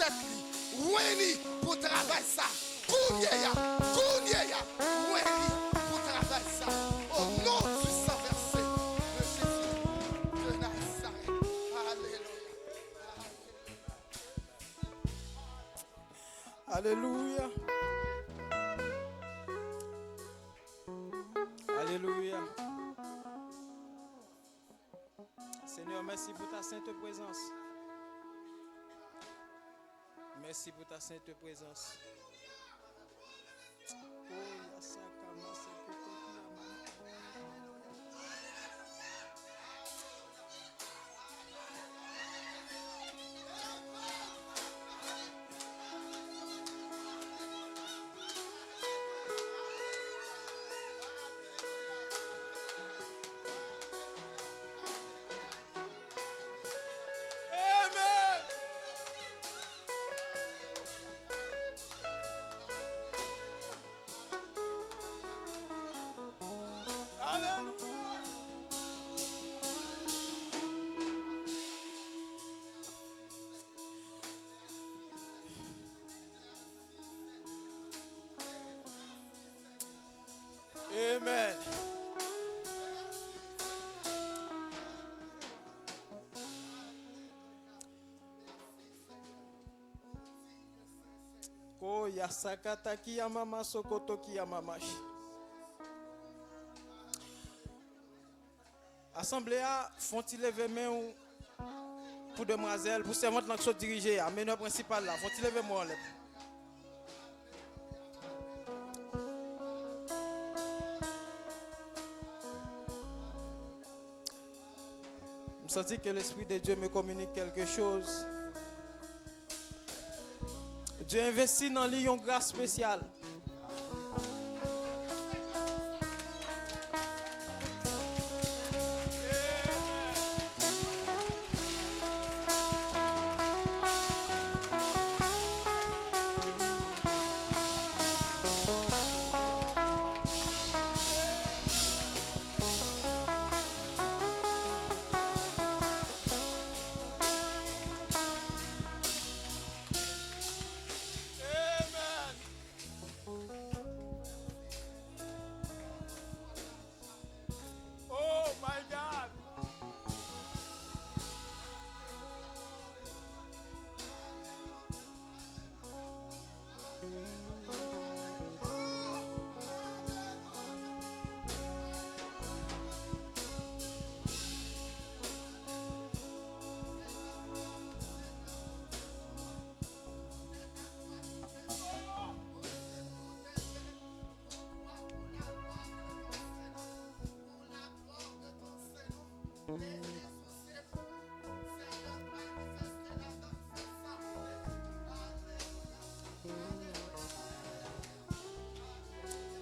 tête. Oui, pour travailler ça. Kounye ya. Oui, pour travailler ça. Au nom du sang versé de Jésus de Nazareth. Alléluia. Alléluia. Alléluia. Seigneur, merci pour ta sainte présence. Merci pour ta sainte présence. Amen. Ko yasakata kiyamama sokoto kiyamamashi. Assemblée font-ils lever main pour demoiselle, pour servante qui sont dirigées à meneur principal là, font-ils lever main? Je sens que l'Esprit de Dieu me communique quelque chose. Dieu investit dans lui une grâce spéciale.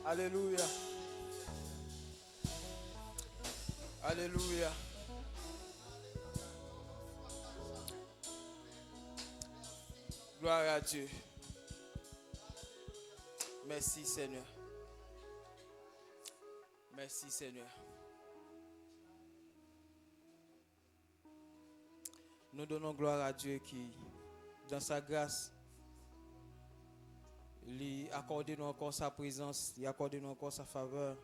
Alléluia. Alléluia. Gloire à Dieu. Merci Seigneur. Merci Seigneur. Nous donnons gloire à Dieu qui, dans sa grâce, lui accorde nous encore sa présence, lui accorde nous encore sa faveur.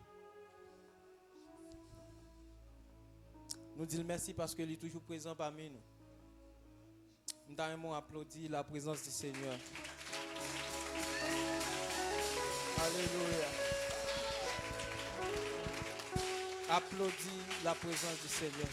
Nous disons merci parce qu'il est toujours présent parmi nous. Nous avons applaudi la présence du Seigneur. Alléluia. Applaudis la présence du Seigneur.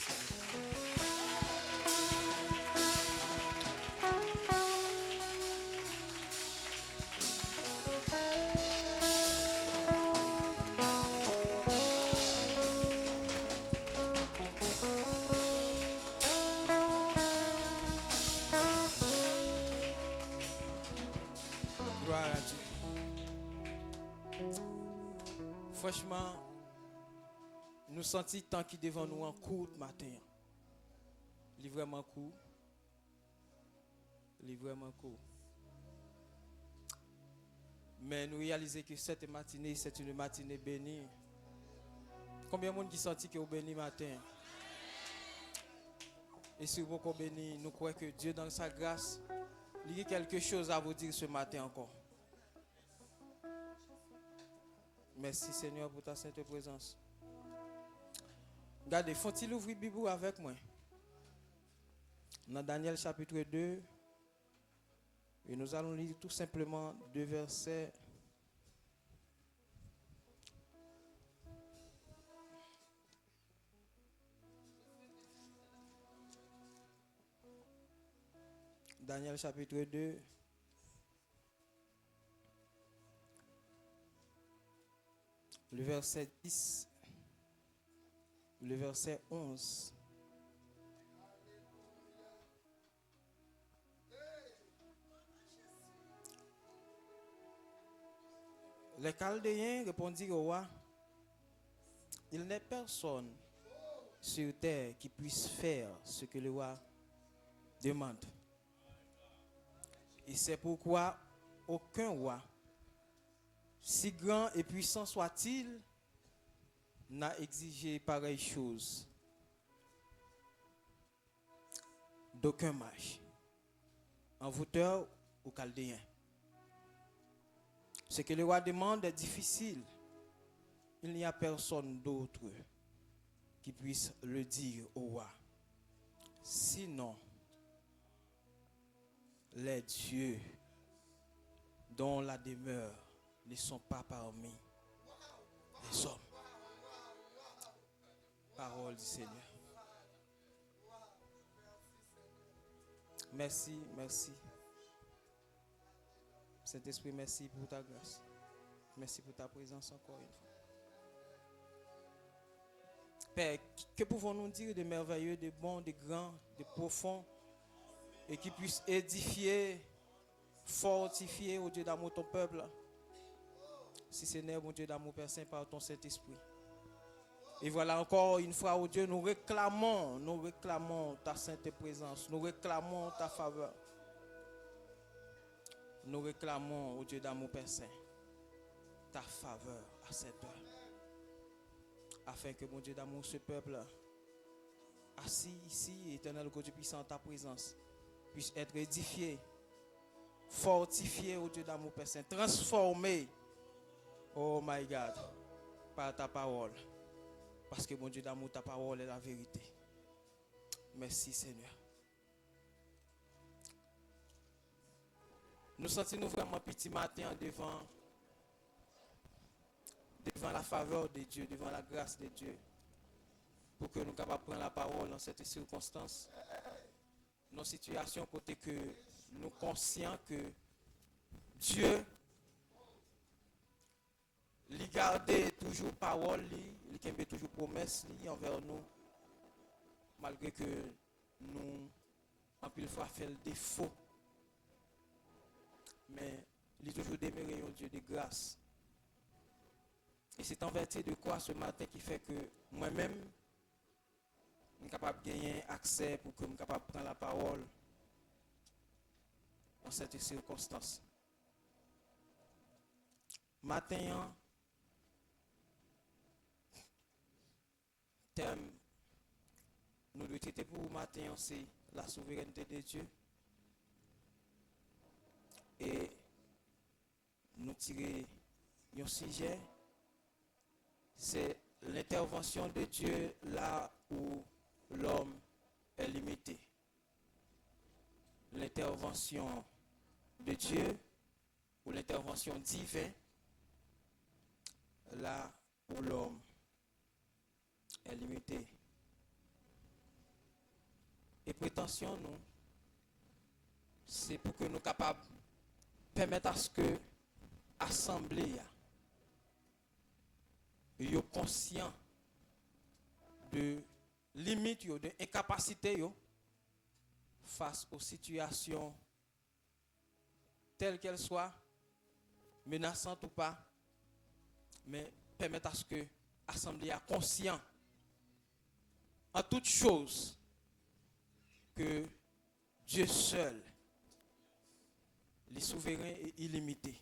Gloire à Dieu. Franchement, nous sentons tant qu'il devant nous en cours de matin. Il est vraiment court. Il est vraiment court. Mais nous réalisons que cette matinée, c'est une matinée bénie. Combien de monde qui sentit que vous béni matin? Et si vous béni, nous croyons que Dieu dans sa grâce Il y a quelque chose à vous dire ce matin encore. Merci Seigneur pour ta sainte présence. Regardez, faut-il ouvrir la Bible avec moi? Dans Daniel chapitre 2, et nous allons lire tout simplement 2 versets. Daniel chapitre 2. Le verset 10. Le verset 11. Les Chaldéens répondirent au roi, il n'est personne sur terre qui puisse faire ce que le roi demande. Et c'est pourquoi aucun roi, si grand et puissant soit-il, n'a exigé pareille chose d'aucun mage, envoûteur ou chaldéen. Ce que le roi demande est difficile. Il n'y a personne d'autre qui puisse le dire au roi. Sinon, les dieux dont la demeure ne sont pas parmi les hommes. Parole du Seigneur. Merci, merci. Saint-Esprit, merci pour ta grâce. Merci pour ta présence encore une fois. Père, que pouvons-nous dire de merveilleux, de bon, de grand, de profond, et qui puisse édifier, fortifier, au Dieu d'amour, ton peuple, si ce n'est, mon Dieu d'amour, Père Saint, par ton Saint-Esprit. Et voilà encore une fois, oh Dieu, nous réclamons ta sainte présence, nous réclamons ta faveur. Nous réclamons, au Dieu d'amour, Père Saint, ta faveur à cette heure. Afin que, mon Dieu d'amour, ce peuple, assis ici, éternel Dieu puissant en ta présence, puisse être édifié, fortifié, au Dieu d'amour, Père Saint, transformé, oh my God, par ta parole. Parce que, mon Dieu d'amour, ta parole est la vérité. Merci, Seigneur. Nous sentons vraiment petit matin devant la faveur de Dieu, devant la grâce de Dieu, pour que nous soyons capables de prendre la parole dans cette circonstance, nos situations, côté que nous sommes conscients que Dieu lui garde toujours parole, il garde toujours promesse envers nous, malgré que nous, en pile fois, fait le défaut. Mais il est toujours demeuré un Dieu de grâce. Et c'est en vertu de quoi ce matin qui fait que moi-même, je suis capable de gagner accès pour que je sois capable de prendre la parole dans cette circonstance. Matin, thème, nous devons traiter pour matin, c'est la souveraineté de Dieu. Et nous tirer un sujet, c'est l'intervention de Dieu là où l'homme est limité. L'intervention de Dieu ou l'intervention divine là où l'homme est limité. Et prétention, nous, c'est pour que nous soyons capables de permettre à ce que l'Assemblée soit conscient de limites, de incapacité face aux situations telles qu'elles soient, menaçantes ou pas, mais permettre à ce que l'Assemblée soit conscient en toutes choses que Dieu seul, les souverains et illimité.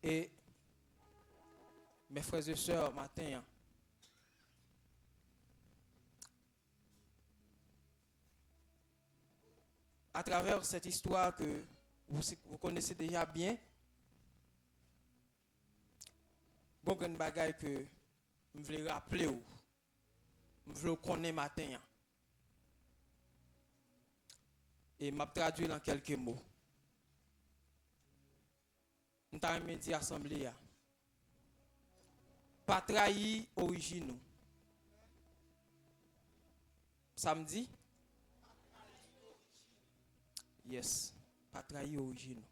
Et mes frères et sœurs, matin, à travers cette histoire que vous connaissez déjà bien, bon, une bagaille que je voulais rappeler, je voulais connaître matin. Et m'a traduit dans quelques mots. Nous avons dit assemblée. Pas trahi origine. Samedi? Yes. Pas trahi origine.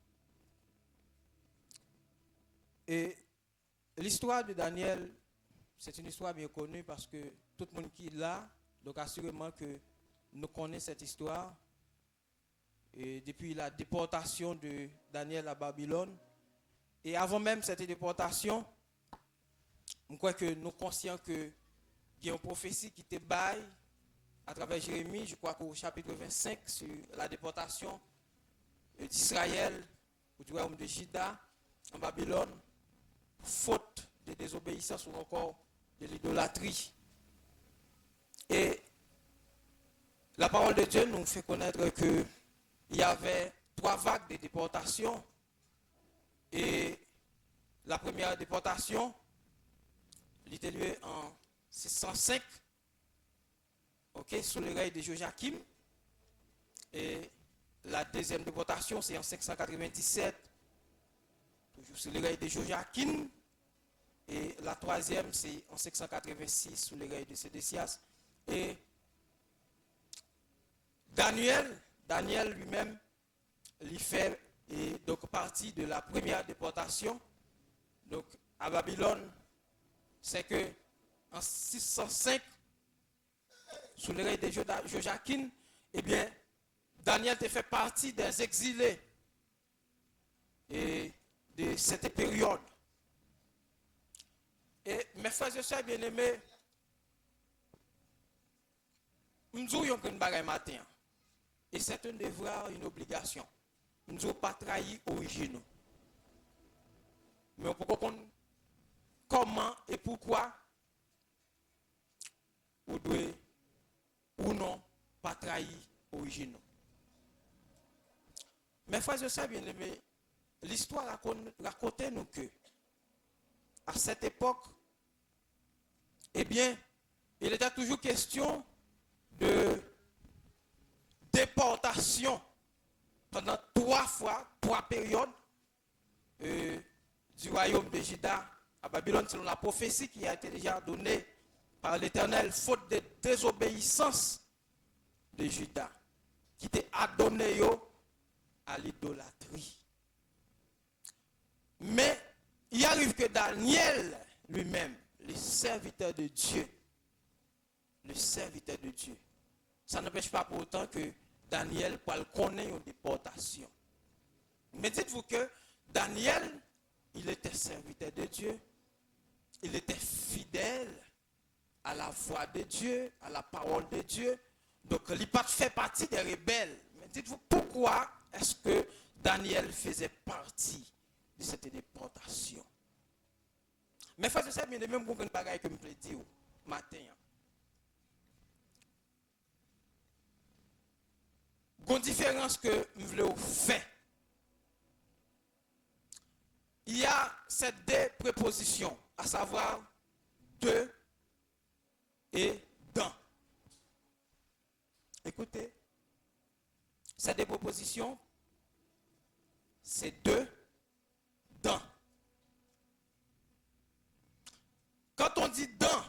Et l'histoire de Daniel, c'est une histoire bien connue parce que tout le monde qui est là, donc assurément que nous connaissons cette histoire. Et depuis la déportation de Daniel à Babylone. Et avant même cette déportation, je crois que nous sommes conscients qu'il y a une prophétie qui était baille à travers Jérémie, je crois qu'au chapitre 25, sur la déportation d'Israël, ou du royaume de Juda, en Babylone, faute de désobéissance ou encore de l'idolâtrie. Et la parole de Dieu nous fait connaître que il y avait 3 vagues de déportation. Et la première déportation, elle était lieu en 605, sous le règne de Joachim. Et la deuxième déportation, c'est en 597, toujours sous le règne de Joachim. Et la troisième, c'est en 586, sous le règne de Sédécias. Et Daniel lui-même, il fait donc partie de la première déportation. Donc à Babylone, c'est que en 605, sous le règne de Joachim, eh bien, Daniel fait partie des exilés et de cette période. Et mes frères et sœurs bien-aimés, nous avons une bagaille matin. Et c'est un devoir, une obligation. Nous n'avons pas trahi l'origine. Mais on peut comprendre comment et pourquoi vous devez ou non pas trahi l'origine. Mes frères et sœurs bien-aimés, l'histoire raconte nous que à cette époque, eh bien, il était toujours question de déportation pendant 3 périodes du royaume de Juda à Babylone, selon la prophétie qui a été déjà donnée par l'Éternel, faute de désobéissance de Juda, qui était adonné à l'idolâtrie. Mais il arrive que Daniel lui-même, le serviteur de Dieu, ça n'empêche pas pour autant que Daniel connaît une déportation. Mais dites-vous que Daniel, il était serviteur de Dieu, il était fidèle à la voix de Dieu, à la parole de Dieu. Donc, il n'a pas fait partie des rebelles. Mais dites-vous pourquoi est-ce que Daniel faisait partie de cette déportation? Mais frères et sœurs, il y a même une bagaille que je me dire matin. Il y a une différence que je voulais faire. Il y a ces 2 prépositions, à savoir de et dans. Écoutez, ces 2 prépositions, c'est de, dans. Quand on dit dans,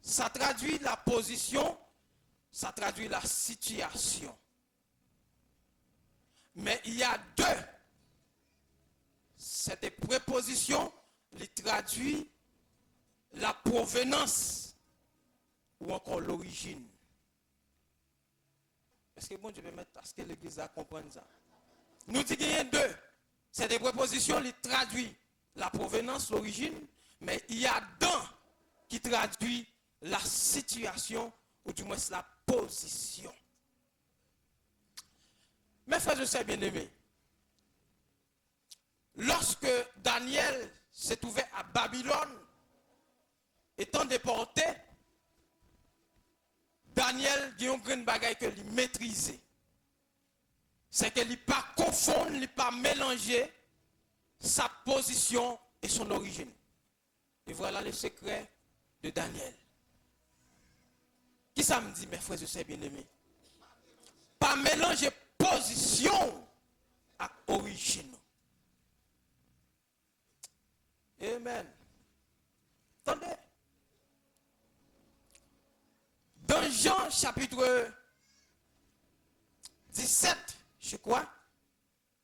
ça traduit la position, ça traduit la situation. Mais il y a 2. Cette préposition, il traduit la provenance ou encore l'origine. Est-ce que bon Dieu peut mettre à ce que l'Église a compris ça? Nous disons qu'il y a 2. Cette préposition, il traduit la provenance, l'origine, mais il y a dans qui traduit la situation ou du moins la position. Mes frères et sœurs bien-aimés, lorsque Daniel s'est trouvé à Babylone, étant déporté, Daniel a une grande bagaille que lui maîtrisait. c'est qu'il ne pas confondre, il ne pas mélanger sa position et son origine. Et voilà le secret de Daniel. Qui ça me dit, mes frères et sœurs bien-aimés? Pas mélanger position à origine. Amen. Attendez. Dans Jean chapitre 17, je crois,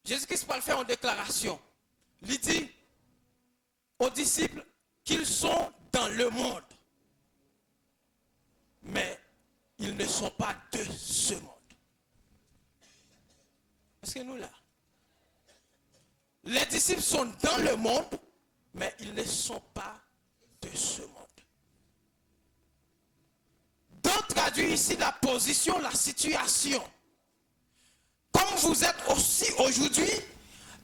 Jésus-Christ va le faire en déclaration. Il dit aux disciples qu'ils sont dans le monde, mais ils ne sont pas de ce monde. Est-ce que nous là? Les disciples sont dans le monde, mais ils ne sont pas de ce monde. Donc traduit ici la position, la situation. Comme vous êtes aussi aujourd'hui,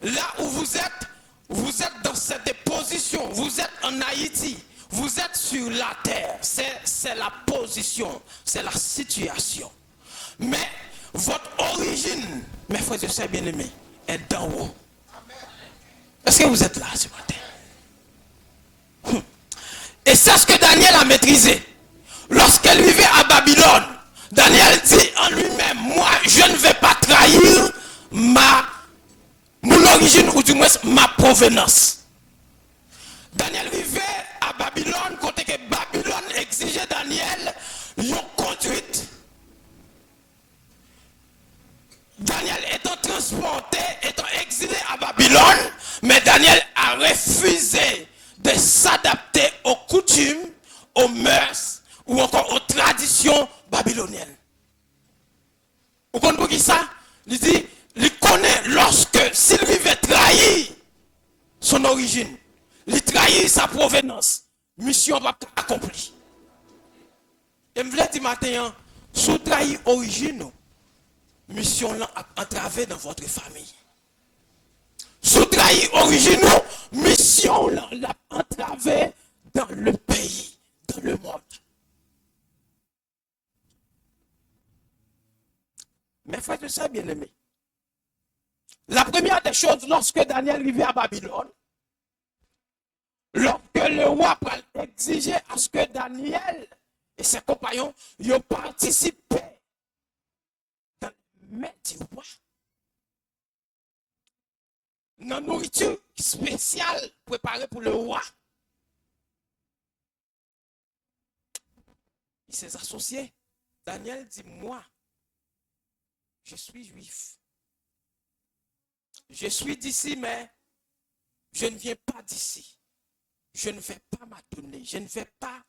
là où vous êtes dans cette position, vous êtes en Haïti, vous êtes sur la terre, c'est la position, c'est la situation. Mais votre origine, mes frères et sœurs bien-aimés, est d'en haut. Est-ce que vous êtes là ce matin? Et c'est ce que Daniel a maîtrisé. Lorsqu'elle vivait à Babylone, Daniel dit en lui-même, moi je ne vais pas trahir mon origine ou du moins ma provenance. Daniel vivait à Babylone, côté que Babylone exigeait Daniel une conduite. Daniel étant transporté, étant exilé à Babylone, mais Daniel a refusé de s'adapter aux coutumes, aux mœurs ou encore aux traditions babyloniennes. Vous comprenez ça? Il dit, il connaît lorsque s'il vivait trahir son origine, il trahit sa provenance, mission pas accomplie. Et je voulais dire matin, sous trahir origine, mission là entravé dans votre famille. Sous trahir origine, mission là entravé dans le pays, dans le monde. Mes frères et sœurs bien-aimés, la première des choses, lorsque Daniel vivait à Babylone, lorsque le roi exigeait à ce que Daniel et ses compagnons participaient dans le mets du roi, dans la nourriture spéciale préparée pour le roi, il s'est associé. Daniel dit, moi, je suis juif. Je suis d'ici, mais je ne viens pas d'ici. Je ne vais pas m'adonner. Je ne vais pas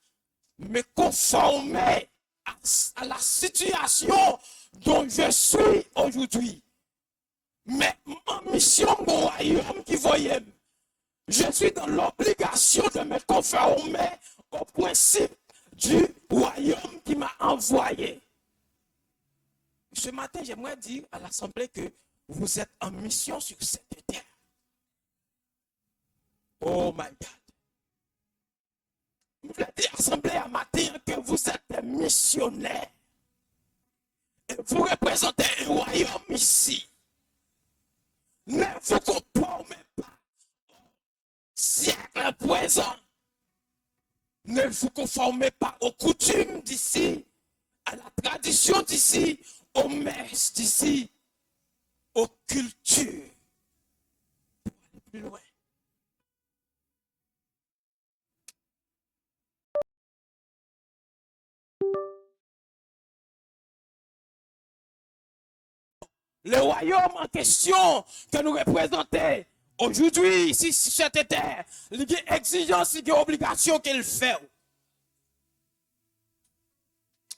me conformer à la situation dont je suis aujourd'hui. Mais ma mission, mon royaume qui voyait, je suis dans l'obligation de me conformer au principe du royaume qui m'a envoyé. Ce matin, j'aimerais dire à l'Assemblée que vous êtes en mission sur cette terre. Oh my God. Je voulais dire à l'Assemblée à matin que vous êtes des missionnaires. Et vous représentez un royaume ici. Ne vous conformez pas au siècle présent. Ne vous conformez pas aux coutumes d'ici, à la tradition d'ici, aux mœurs d'ici, aux cultures. Pour aller plus loin. Le royaume en question que nous représentons aujourd'hui, ici, sur cette terre, il y a exigence, il y a obligation qu'il fait.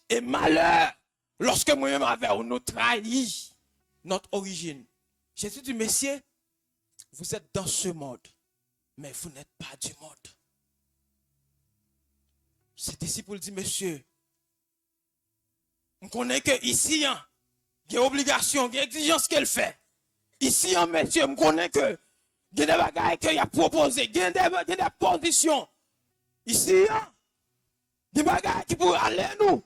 Et malheur, lorsque moi-même avons nous trahi notre origine. Jésus dit, messieurs, vous êtes dans ce monde, mais vous n'êtes pas du monde. Ses disciples disent, monsieur, on connaît que ici, hein, il y a obligation, il y a exigence qu'elle fait. Ici, hein, monsieur, on connaît que il y a des bagages qu'il a proposé, il y a des positions. Ici, hein, des bagages qui pourraient aller nous.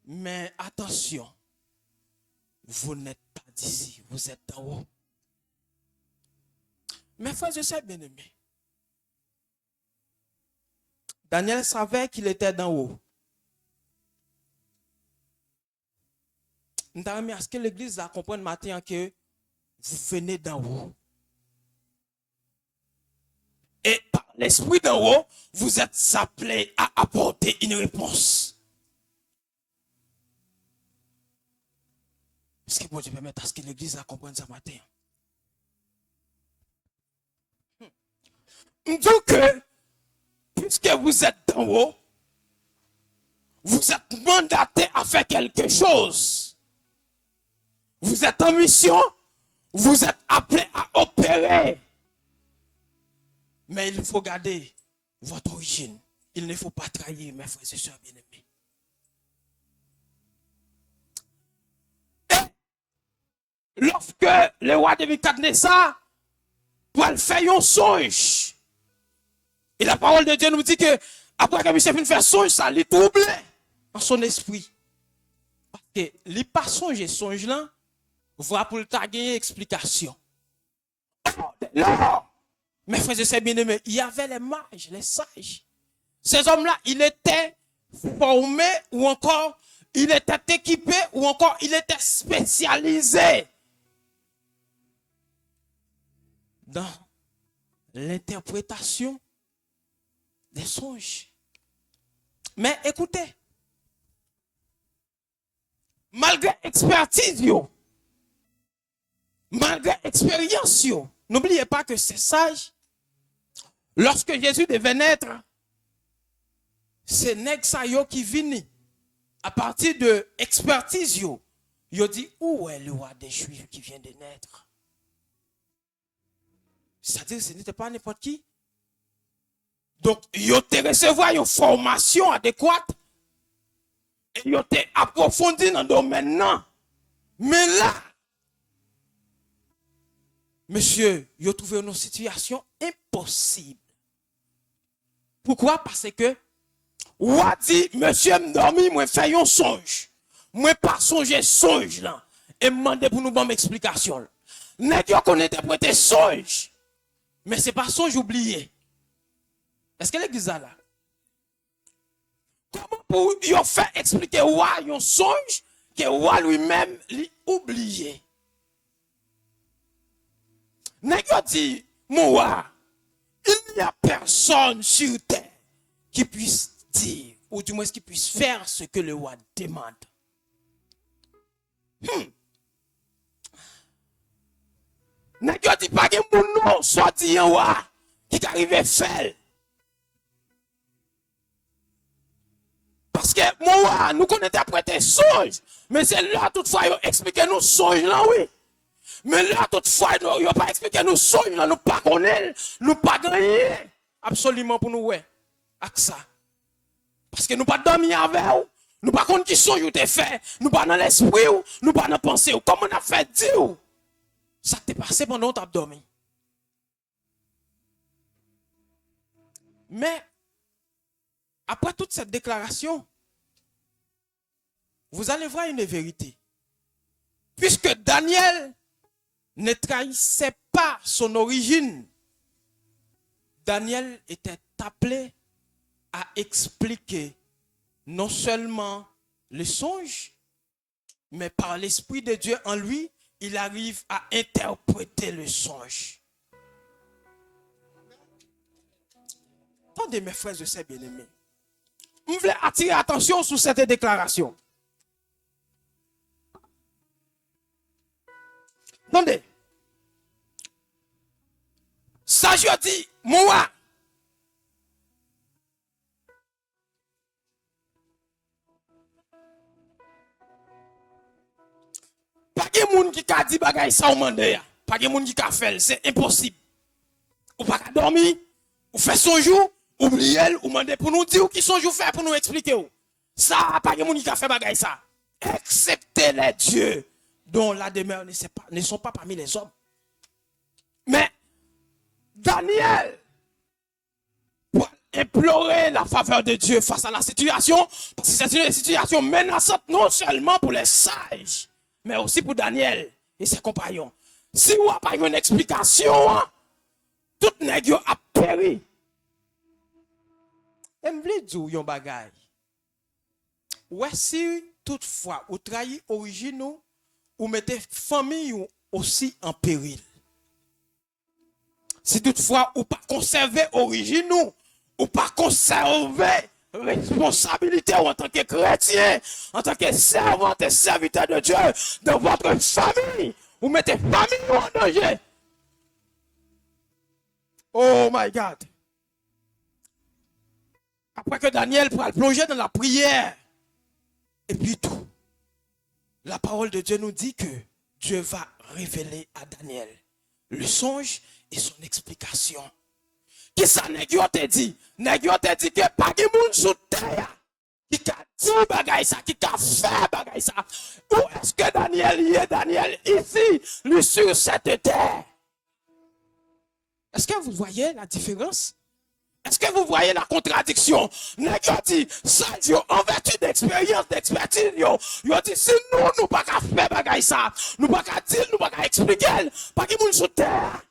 Mais attention, vous n'êtes pas d'ici, vous êtes d'en haut. Mes frères et sœurs bien-aimés, Daniel savait qu'il était d'en haut. Nous avons mis à ce que l'église a compris matin que vous venez d'en haut. Et par l'esprit d'en haut, vous êtes appelés à apporter une réponse. Est-ce que bon Dieu permet à ce que l'église a compris ce matin? Donc, puisque vous êtes d'en haut, vous êtes mandaté à faire quelque chose. Vous êtes en mission, vous êtes appelé à opérer. Mais il faut garder votre origine. Il ne faut pas trahir, mes frères et sœurs bien-aimés. Et lorsque le roi de Nebuchadnezzar pour faire un songe, et la parole de Dieu nous dit que après que Michel fait songe, ça lui trouble en son esprit. Parce que les pas songe là, voilà pour le taguer explication. Là, mes frères et sœurs bien-aimés, il y avait les mages, les sages. Ces hommes-là, ils étaient formés ou encore, ils étaient équipés ou encore, ils étaient spécialisés dans l'interprétation des songes. Mais écoutez, malgré expertise, malgré expérience, n'oubliez pas que ces sages, lorsque Jésus devait naître, c'est nègres qui viennent à partir de expertise, ils dit où est le roi des Juifs qui vient de naître? C'est-à-dire que ce n'était pas n'importe qui. Donc, ils ont recevoir une formation adéquate et ils ont approfondi dans le domaine. Mais là, monsieur, ils ont trouvé une situation impossible. Pourquoi? Parce que, ou a dit, monsieur m'dormi, moi fait un songe. Moi pas songer songe là. Et demandé pour nous bonne explication. N'est-ce qu'on interprète songe? Mais c'est pas songe oublié. Est-ce que l'église a là? Comment pour y faire expliquer roi un songe que roi lui-même lui oublié? N'est-ce dit, mon roi, il n'y a personne sur terre qui puisse dire, ou du moins qui puisse faire ce que le roi demande. N'est-ce dit pas que mon nom soit dit un roi qui arrive à faire? Parce que moi, nous connaissons après tes songes. Mais c'est là, toutefois, ils expliquent nous songes là, oui. Mais là, toutefois, ils n'ont pas expliqué nous songes là, nous pas connaissons, nous pas gagner. Absolument pour nous, ouais. Avec ça. Parce que nous pas dormir avec vous. Nous pas connaissons qui songe vous t'es fait. Nous pas dans l'esprit, nous pas dans la pensée. Comment on a fait dire? Ça t'est passé pendant que tu as dormi. Mais, après toute cette déclaration, vous allez voir une vérité. Puisque Daniel ne trahissait pas son origine, Daniel était appelé à expliquer non seulement le songe, mais par l'Esprit de Dieu en lui, il arrive à interpréter le songe. Attendez mes frères et sœurs bien-aimés. Je voulais attirer attention sur cette déclaration. Attendez. Ça, je dis, moi. Pas de monde qui a dit bagay ça au monde. Pas de monde qui a fait, c'est impossible. Ou pas dormir, ou fait son jour, oubliez, ou demander pour nous dire qui son jour fait pour nous expliquer. Ça, pas de monde qui a fait bagay ça. Excepté les dieux dont la demeure ne sont pas parmi les hommes. Mais Daniel, pour implorer la faveur de Dieu face à la situation, parce que c'est une situation menaçante non seulement pour les sages, mais aussi pour Daniel et ses compagnons. Si vous n'avez pas une explication, tout nèg yo a péri. Et me vle dire yon bagay. Ouais, si toutefois ou trahi originaux, ou mettez famille aussi en péril. Si toutefois ou pas conserver originaux, ou pas conserver responsabilité en tant que chrétien, en tant que servant et serviteur de Dieu, dans votre famille, vous mettez famille en danger. Oh my God. Après que Daniel pourra plonger dans la prière, et puis tout, la parole de Dieu nous dit que Dieu va révéler à Daniel le songe et son explication. Qui ça nèg yo te dit? Nèg yo te dit que pas de monde sous terre qui a dit bagay ça, qui a fait bagay ça. Où est-ce que Daniel y est? Daniel ici, lui sur cette terre. Est-ce que vous voyez la différence? Est-ce que vous voyez la contradiction? Nèg yo dit, ça yo en vertu d'expérience, d'expertise yo dit si nous pas qu'à faire bagay ça, nous pas qu'à dire, nous pas qu'à expliquer, pas de monde sous terre.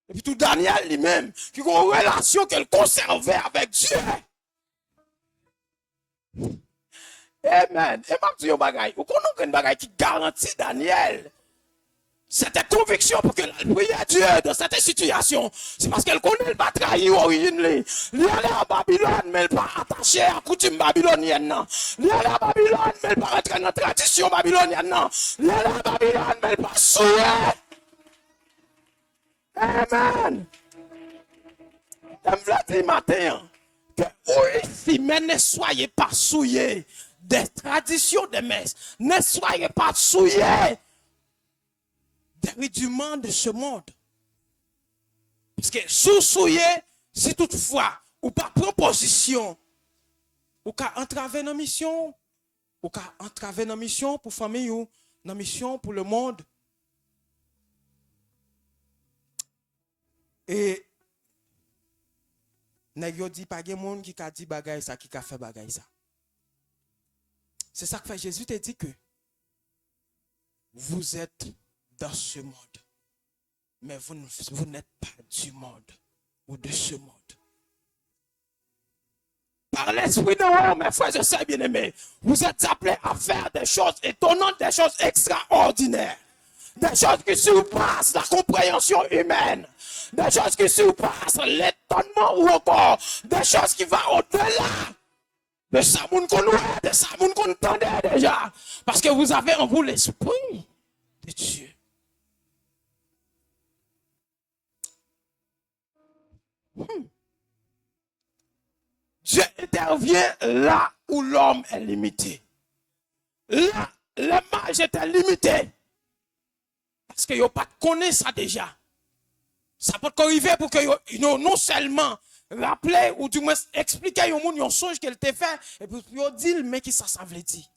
Et puis tout Daniel lui-même, qui a une relation qu'elle conservait avec Dieu. Amen. Et m'a dit un bagay, ou qu'on a un bagay qui garantit Daniel cette conviction pour que la prière Dieu dans cette situation. C'est parce qu'elle connaît le pas trahi origine. Il allait à Babylone, mais elle pas attaché à la coutume babylonienne. Il allait à Babylone, mais elle pas rentrer dans la tradition babylonienne. Il allait à Babylone, mais elle pas souillé. Amen. Je me dis matin que ici, mais ne soyez pas souillés des traditions des messes. Ne soyez pas souillés des rudiments de ce monde. Parce que sous souillé, si toutefois, ou pas prendre position, ou qu'à entraver nos missions, ou qu'à entraver nos missions pour famille ou nos missions pour le monde. Et nèg yo dit pas gen monde qui a dit bagay ça, qui a fait bagay ça. C'est ça que fait Jésus te dit que vous êtes dans ce monde, mais vous n'êtes pas du monde ou de ce monde. Par l'esprit de Dieu, mes frères et sœurs bien-aimés, vous êtes appelés à faire des choses étonnantes, des choses extraordinaires. Des choses qui surpassent la compréhension humaine. Des choses qui surpassent l'étonnement ou encore des choses qui vont au-delà de ça qu'on connaît, de ça qu'on entendait déjà. Parce que vous avez en vous l'esprit de Dieu. Dieu intervient là où l'homme est limité. Là, l'image était limitée. Parce que vous pas connaît ça déjà. Ça peut arriver pour que non seulement rappeler ou du moins expliquer au monde un songe qu'elle t'a fait et puis vous dire mais qui ça veut dire.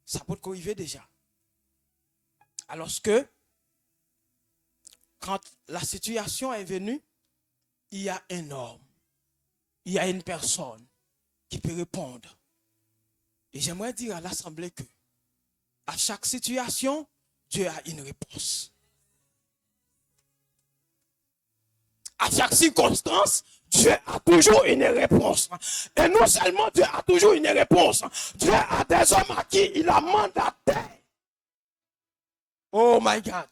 Ça peut arriver déjà. Alors que quand la situation est venue, il y a un homme, il y a une personne qui peut répondre. Et j'aimerais dire à l'assemblée que à chaque situation, Dieu a une réponse. À chaque circonstance, Dieu a toujours une réponse. Et non seulement Dieu a toujours une réponse, Dieu a des hommes à qui il a mandaté. Oh my God.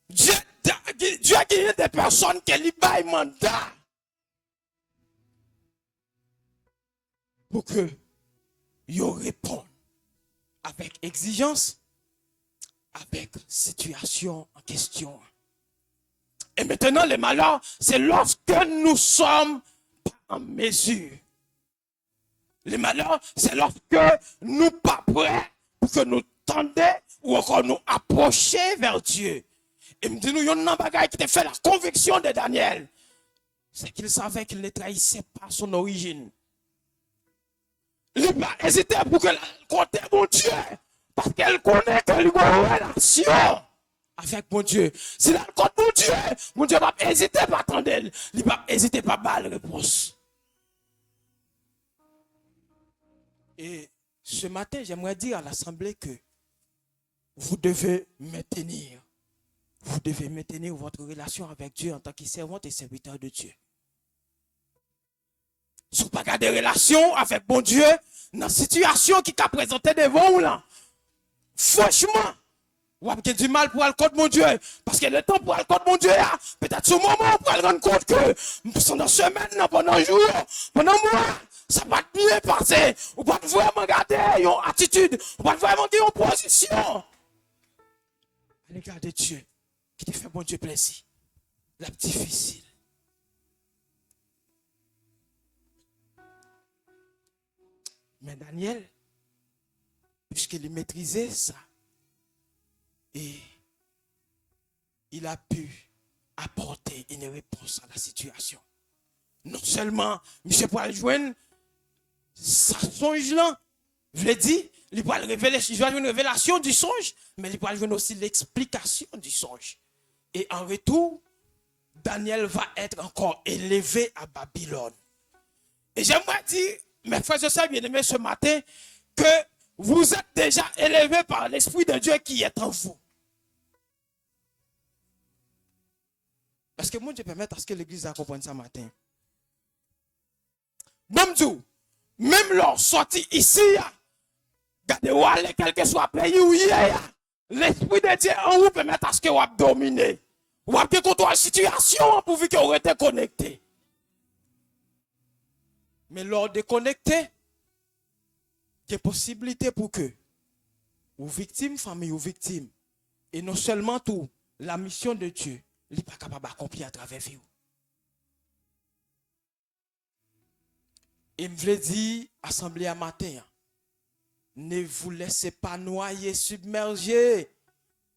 Dieu a gagné des personnes qui lui baillent mandat. Pour que ils répondent avec exigence, avec situation en question. Et maintenant, le malheur, c'est lorsque nous sommes pas en mesure. Le malheur, c'est lorsque nous pas prêts pour que nous tendions ou encore nous approcher vers Dieu. Et me dit nous, il y a un bagage qui te fait la conviction de Daniel. C'est qu'il savait qu'il ne trahissait pas son origine. Il n'a pas hésité pour que compter mon Dieu. Parce qu'elle connaît qu'il y a une relation avec mon Dieu. Si elle compte mon Dieu va hésiter à attendre elle. Il va hésiter à pas la réponse. Et ce matin, j'aimerais dire à l'Assemblée que vous devez maintenir votre relation avec Dieu en tant que servante et serviteur de Dieu. Si vous n'avez pas de relation avec bon Dieu, dans la situation qui a présenté devant vous là, franchement, vous avez du mal pour aller contre mon Dieu. Parce que le temps pour aller contre mon Dieu, peut-être ce moment pour aller rendre compte que pendant semaine, pendant jour, pendant mois, ça va bien passer. Vous ne pouvez pas vraiment garder une attitude, vous ne pouvez pas vraiment garder une position. Allez garder Dieu, qui te fait bon Dieu plaisir. La difficile. Mais Daniel, puisqu'il maîtrisait ça, et il a pu apporter une réponse à la situation. Non seulement, M. Poil joindre sa songe là, je l'ai dit, il va révéler une révélation du songe, mais il va joindre aussi l'explication du songe. Et en retour, Daniel va être encore élevé à Babylone. Et j'aimerais dire, mes frères et sœurs bien-aimés, ce matin, que vous êtes déjà élevés par l'Esprit de Dieu qui est en vous. Est-ce que moi, je peux permettre à ce que l'Église a compris ça matin? Bon Dieu, même leur sortie ici, regardez-vous aller, quel que soit le pays où il est, l'Esprit de Dieu en vous permet à ce que vous dominer. Vous avez contre la situation pourvu que vous été connecté. Mais lors de connecter, il y a possibilité pour que vous victimes, famille, vous victimes, et non seulement tout, la mission de Dieu, il n'est pas capable d'accomplir à travers vous. Et je veux dire, assemblée à matin, ne vous laissez pas noyer, submerger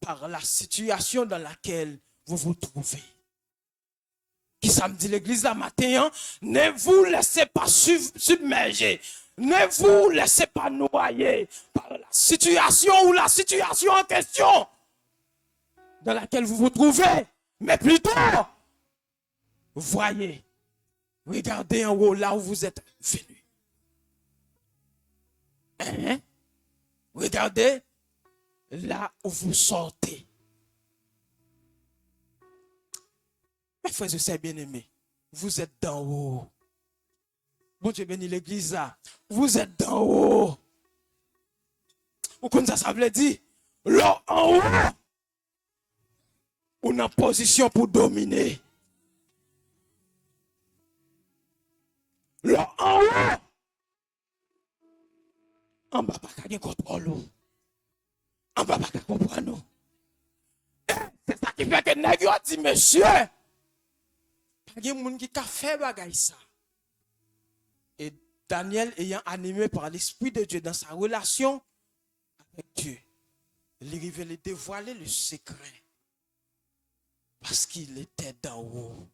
par la situation dans laquelle vous vous trouvez. Qui ça me dit l'église la matin, ne vous laissez pas submerger, ne vous laissez pas noyer par la situation ou la situation en question dans laquelle vous vous trouvez, mais plutôt, voyez, regardez en haut là où vous êtes venu. Regardez là où vous sortez. Mes frères et sœurs bien-aimés, vous êtes d'en haut. Bon Dieu bénit l'église là. Vous êtes d'en haut. Ou comme ça veut dire, là en haut, on est en position pour dominer. Là en haut, on ne va pas gagner contrôle. On ne va pas comprendre. C'est ça qui fait que Nègre a dit, monsieur, il y a des gens qui ont fait bagay ça. Et Daniel, ayant animé par l'Esprit de Dieu dans sa relation avec Dieu, il révélait, dévoiler le secret. Parce qu'il était d'en haut.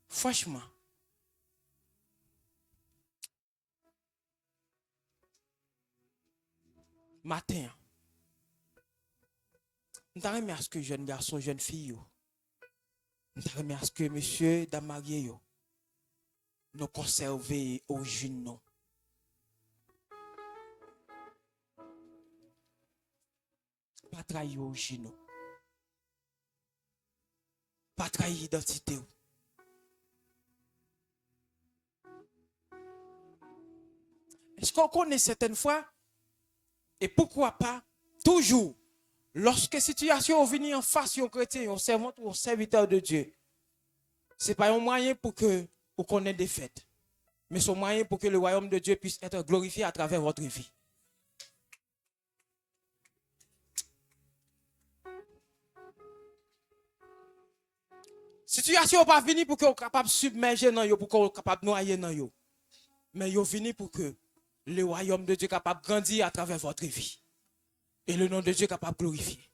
Franchement, matin, je t'aime à ce que jeune garçon, jeune fille, je t'aime à ce que monsieur, dame marié, nous conserver au jeune. Pas trahir au jeune. Pas trahir l'identité. Est-ce qu'on connaît certaines fois? Et pourquoi pas toujours, lorsque situation vient en face d'un chrétien, un servant ou un serviteur de Dieu, ce n'est pas un moyen pour que vous connaissiez des fêtes, mais c'est un moyen pour que le royaume de Dieu puisse être glorifié à travers votre vie. Situation n'est pas venue pour que vous soyez capable de submerger dans vous, pour que vous soyez capable de noyer dans vous. Mais vous venez pour que le royaume de Dieu soit capable de grandir à travers votre vie. Et le nom de Dieu est capable de glorifier.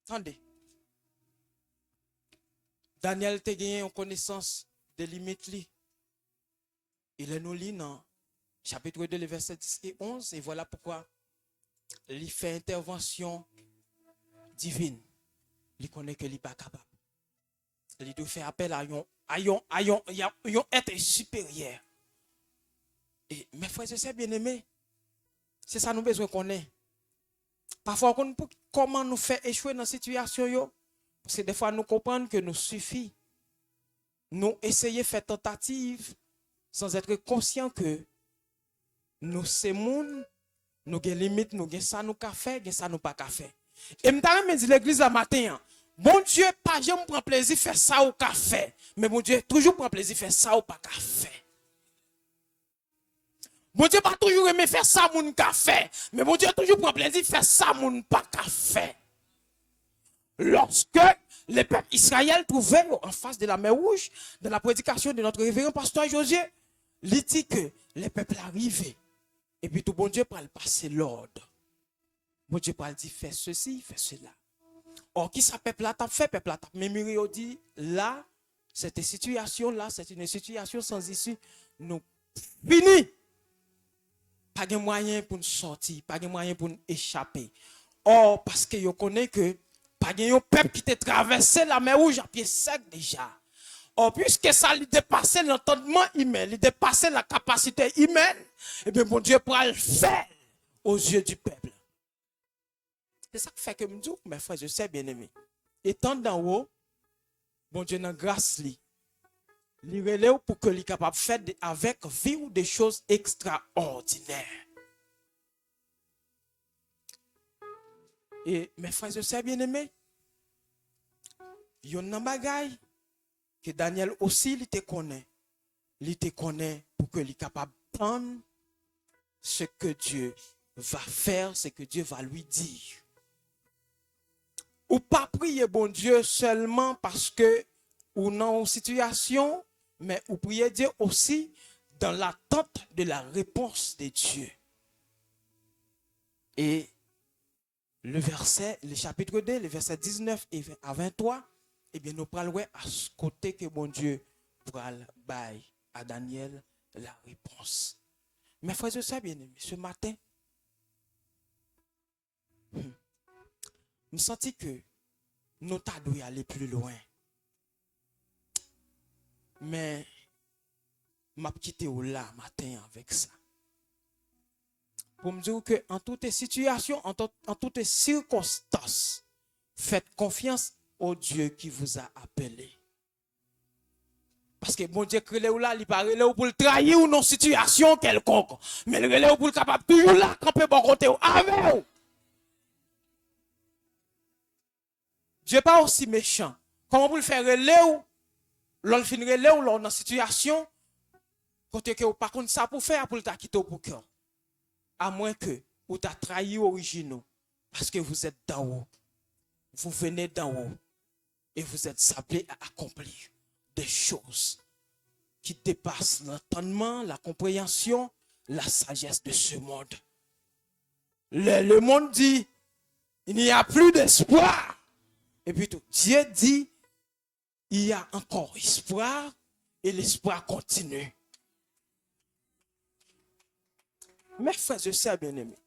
Attendez. Daniel a gagné en connaissance des limites. Il nous lit dans chapitre 2, les versets 10 et 11. Et voilà pourquoi il fait intervention divine. il connaît que il n'est pas capable. Il doit faire appel à un être supérieur. Et mes frères et sœurs bien-aimés, c'est ça nous besoin qu'on ait. Parfois, comment nous faire échouer dans la situation, parce que des fois, nous comprenons que nous suffit. Nous essayer de faire tentative sans être conscient que nous, c'est monde, nous avons des limites, nous avons ça, nous avons fait, nous ça, nous pas faire. Et je me dis l'église ce matin, bon Dieu, pas jamais prend plaisir de faire ça ou qu'a fait, mais bon Dieu, toujours prend plaisir de faire ça ou pas qu'a fait. Bon Dieu, pas toujours aimer faire ça, moun qu'a fait, mais bon Dieu, toujours prend plaisir de faire ça, moun pas qu'a fait. Lorsque les peuples Israël trouvaient en face de la mer Rouge, dans la prédication de notre révérend pasteur Josué, il dit que les peuples arrivaient. Et puis tout bon Dieu pour le passer l'ordre. Bon Dieu pour le dire, fais ceci, fais cela. Or, qui ça peuple là t'a fait, peuple là t'a mémoré, dit, là, cette situation-là, c'est une situation sans issue. Nous fini. Pas de moyen pour nous sortir, pas de moyen pour nous échapper. Or, parce que vous connaissez que pas de peuple qui t'a traversé la mer Rouge à pied sec déjà. Or, puisque ça lui dépassait l'entendement humain, lui dépassait la capacité humaine, et bien, bon Dieu pourra le faire aux yeux du peuple. C'est ça qui fait que je me dis, mes frères, je sais bien aimé. Étant d'en haut, bon Dieu, dans grâce, il relève pour que lui capable de faire avec vivre des choses extraordinaires. Et mes frères, je sais bien aimé, il y a un bagage que Daniel aussi, il te connaît. Il te connaît pour que lui capable de prendre ce que Dieu va faire, ce que Dieu va lui dire. Ou pas prier bon Dieu seulement parce que ou dans une situation, mais ou prier Dieu aussi dans l'attente de la réponse de Dieu. Et le chapitre 2, le verset 19 à 23, eh bien, nous parlons à ce côté que bon Dieu pourra bailler à Daniel la réponse. Mes frères et sœurs bien-aimés, ce matin, je sens que nous devons aller plus loin. Mais je vais quitter là matin avec ça. Pour me dire que en toutes les situations, en toutes les circonstances, faites confiance au Dieu qui vous a appelé. Parce que bon Dieu crée là, il pas relève pour le trahir ou non situation quelconque, mais le relève pour le capable toujours là camper bon côté avec vous. Dieu pas aussi méchant. Comment vous le faire relève l'on fin relève ou l'on dans situation côté que par contre ça pour faire pour le quitter pour cœur. À moins que vous t'a trahi originaux parce que vous êtes d'en haut. Vous venez d'en haut et vous êtes appelés à accomplir des choses qui dépassent l'entendement, la compréhension, la sagesse de ce monde. Le monde dit, il n'y a plus d'espoir. Et puis tout, Dieu dit, il y a encore espoir et l'espoir continue. Mes frères et sœurs bien-aimés,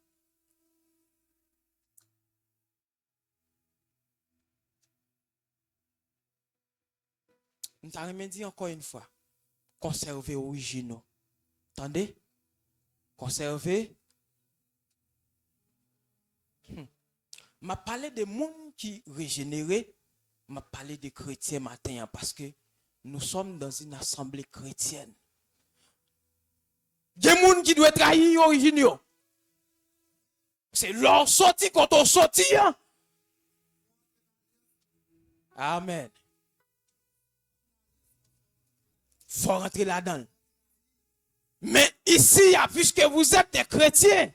nous t'avons dit encore une fois, conserver originaux. Attendez? Conserver. M'a parlé de monde qui régénéré, m'a parlé de chrétiens matin parce que nous sommes dans une assemblée chrétienne. Il y a des gens qui doivent trahir originaux. C'est leur sortie quand on sortit. Hein? Amen. Faut rentrer là-dedans. Mais ici, puisque vous êtes des chrétiens,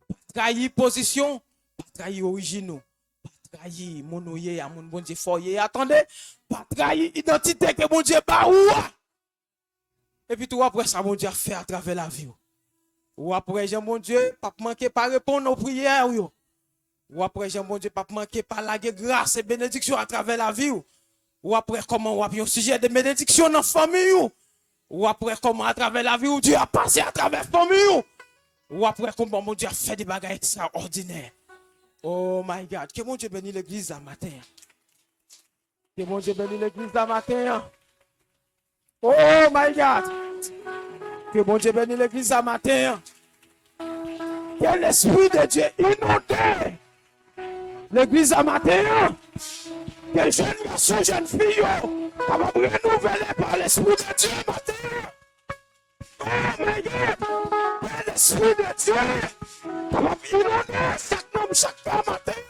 pas trahir position, pas trahir originaux, pas trahir mon oyer à mon bon Dieu foyer. Attendez, pas trahir identité que mon Dieu ba ou. Et puis tout après ça, mon Dieu a fait à travers la vie. Ou après, Jean mon Dieu, pas manquer pas répondre aux prières. Ou après, Jean mon Dieu, pas manquer pas la grâce et bénédiction à travers la vie. Ou après, comment on a un sujet de bénédiction dans la famille. Ou après, comment à travers la vie, où Dieu a passé à travers la famille. Ou après, comment mon Dieu a fait des bagages extraordinaires. Oh my God. Que mon Dieu bénisse l'église à matin. Que mon Dieu bénisse l'église à matin. Oh my God. Que mon Dieu bénisse l'église à matin. Que l'Esprit de Dieu inonde l'église à matin. Que jeunes garçons, jeunes filles, capable de renouveler par l'Esprit de Dieu matin. Oh my God. Que l'Esprit de Dieu capable d'inonder chaque homme, chaque femme matin.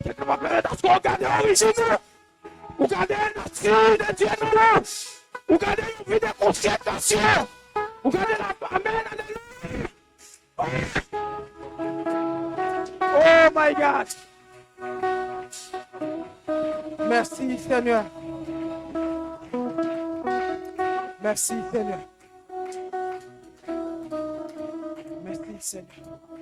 Que capable de regarder l'origine. Vous gardez la nature de Dieu nous. Vous gardez une vie de conscientation. Vous gardez la amen, alléluia. Oh my God. Merci Seigneur. Merci Seigneur. Merci Seigneur.